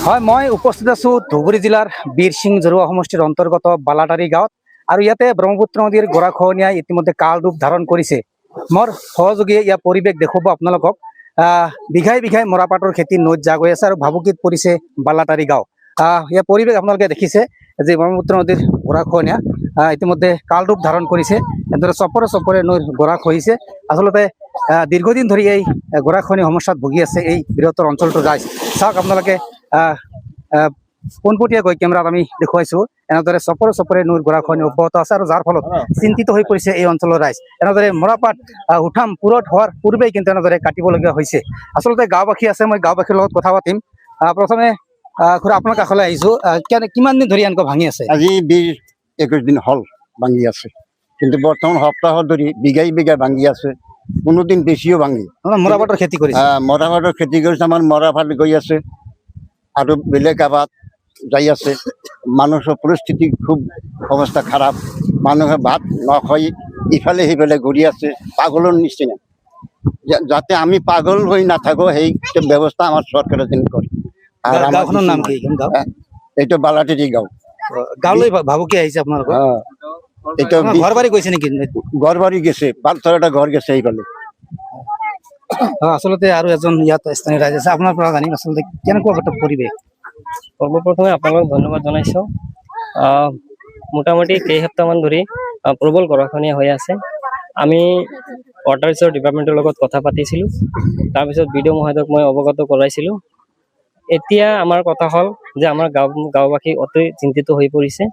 হয়, মই উপস্থিত আছো ধুবুৰী জিলাৰ বীৰসিং জৰুৱা সমষ্টিৰ অন্তৰ্গত বালাটাৰী গাঁৱত। আৰু ইয়াতে ব্ৰহ্মপুত্ৰ নদীৰ গৰাখহনীয়াই ইতিমধ্যে কাল ৰূপ ধাৰণ কৰিছে। মোৰ সহযোগীয়ে ইয়াৰ পৰিৱেশ দেখুৱাব আপোনালোকক। বিঘাই বিঘাই মৰাপাটৰ খেতি নৈত জাগ হৈ আছে আৰু ভাবুকিত পৰিছে বালাটাৰী গাঁও। ইয়াৰ পৰিৱেশ আপোনালোকে দেখিছে যে ব্ৰহ্মপুত্ৰ নদীৰ গৰাখহনীয়া ইতিমধ্যে কাল ৰূপ ধাৰণ কৰিছে। এনেদৰে চপৰে চপৰে নৈৰ গৰা খহিছে। আচলতে দীৰ্ঘদিন ধৰি এই গৰাখহনীয়া সমস্যাত ভুগি আছে এই বৃহত্তৰ অঞ্চলটোৰ ৰাইজ। চাওক আপোনালোকে পোনপটীয়াকৈ কেমেৰাত আমি দেখুৱাইছো এনেদৰে চপৰে চপৰে নৈৰ গৰাখহনীয়া অব্যাহত আছে আৰু যাৰ ফলত চিন্তিত হৈ পৰিছে এই অঞ্চলৰ ৰাইজ। এনেদৰে মৰাপাট উঠাম পুৰত হোৱাৰ পূৰ্বেই কিন্তু এনেদৰে কাটিবলগীয়া হৈছে। আচলতে গাঁওবাসী আছে, মই গাঁওবাসীৰ লগত কথা পাতিম। প্ৰথমে খুৰা আপোনাৰ কাষলৈ আহিছো, কিমান দিন ধৰি এনেকৈ ভাঙি আছে? আজি 20-21 দিন হল ভাঙি আছে, কিন্তু বৰ্তমান সপ্তাহ ধৰি বিঘাই বিঘা ভাঙি আছে, কোনোদিন বেছিও ভাঙি। মৰাপাটৰ খেতি কৰিছে? মৰাপাটৰ খেতি কৰিছে, আমাৰ মৰাপাট গৈ আছে আৰু বেলেগ আবাদ যাই আছে। মানুহৰ পৰিস্থিতি খুব অৱস্থা খাৰাপ, মানুহে ভাত নখাই ইফালে সিফালে ঘূৰি আছে পাগলৰ নিচিনা। যাতে আমি পাগল হৈ নাথাকো সেই ব্যৱস্থা আমাৰ চৰকাৰে যেন কৰে। গাঁওখনৰ নাম কি? এইটো বালাটাৰী গাঁও। গাঁৱলৈ ভাবুকি আহিছে আপোনালোকৰ? এইটো ঘৰ বাৰী গৈছে নেকি? ঘৰ বাৰী গেছে, 5-6টা ঘৰ গেছে এইফালে। আচলতে আৰু এজন ইয়াত স্থানীয় ৰাইজ আছে, আপোনাৰ পৰা জানিম আচলতে কেনেকুৱা এটা পৰিৱেশ। সৰ্বপ্ৰথমে আপোনালোক ধন্যবাদ জনাইছোঁ। মোটামুটি কেইসপ্তাহমান ধৰি প্ৰবল গৰাখহনীয়া হৈ আছে। আমি ৱাটাৰ ৰিচোৰ্চ ডিপাৰ্টমেণ্টৰ লগত কথা পাতিছিলোঁ, তাৰপিছত বিডিঅ' মহোদয়ক মই অৱগত কৰাইছিলোঁ। এতিয়া আমাৰ কথা হ'ল যে আমাৰ গাঁওবাসী অতি চিন্তিত হৈ পৰিছে।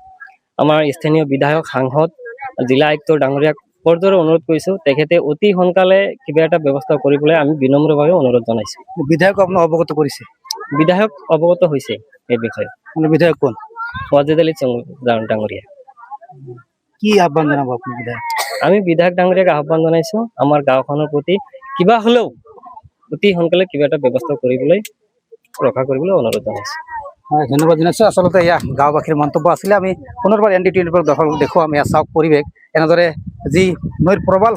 আমাৰ স্থানীয় বিধায়ক, সাংসদ, জিলা আয়ুক্ত ডাঙৰীয়াক বৰদৰে অনুৰোধ কৰিছোঁ, তেখেতে অতি সোনকালে কিবা এটা ব্যৱস্থা কৰিবলৈ আমি বিনম্ৰভাৱে অনুৰোধ জনাইছোঁ। বিধায়ক আপোনাক অৱগত কৰিছে? বিধায়ক অৱগত হৈছে এই বিষয়ে। বিধায়ক কোন? ৱাজেদ আলী ডাঙৰীয়া। কি আহ্বান জনাব আপুনি বিধায়ক? আমি বিধায়ক ডাঙৰীয়াক আহ্বান জনাইছোঁ, আমাৰ গাঁওখনৰ প্ৰতি কিবা হ'লেও অতি সোনকালে কিবা এটা ব্যৱস্থা কৰিবলৈ ৰক্ষা কৰিবলৈ অনুৰোধ জনাইছোঁ। হয়, ধন্যবাদ জনাইছোঁ। আচলতে এয়া গাঁওবাসীৰ মন্তব্য আছিলে। আমি পুনৰবাৰ ND24 দখল দেখুৱাম। এয়া চাওক পৰিৱেশ, এনেদৰে যি নৈৰ প্ৰবল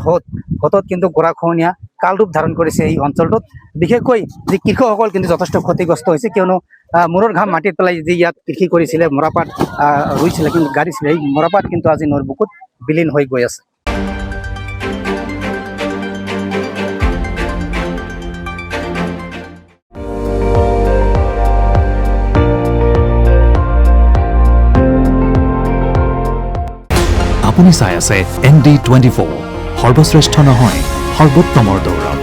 সোঁতত কিন্তু গৰাখহনীয়া কাল ৰূপ ধাৰণ কৰিছে এই অঞ্চলটোত। বিশেষকৈ যি কৃষকসকল কিন্তু যথেষ্ট ক্ষতিগ্ৰস্ত হৈছে, কিয়নো মূৰৰ ঘাম মাটিত পেলাই যি ইয়াত কৃষি কৰিছিলে, মৰাপাট ৰুইছিলে কিন্তু গাড়িছিলে, এই মৰাপাট কিন্তু আজি নৈৰ বুকুত বিলীন হৈ গৈ আছে। আপুনি চাই আছে ND24, সৰ্বশ্ৰেষ্ঠ নহয় সৰ্বোত্তমৰ দৌৰ।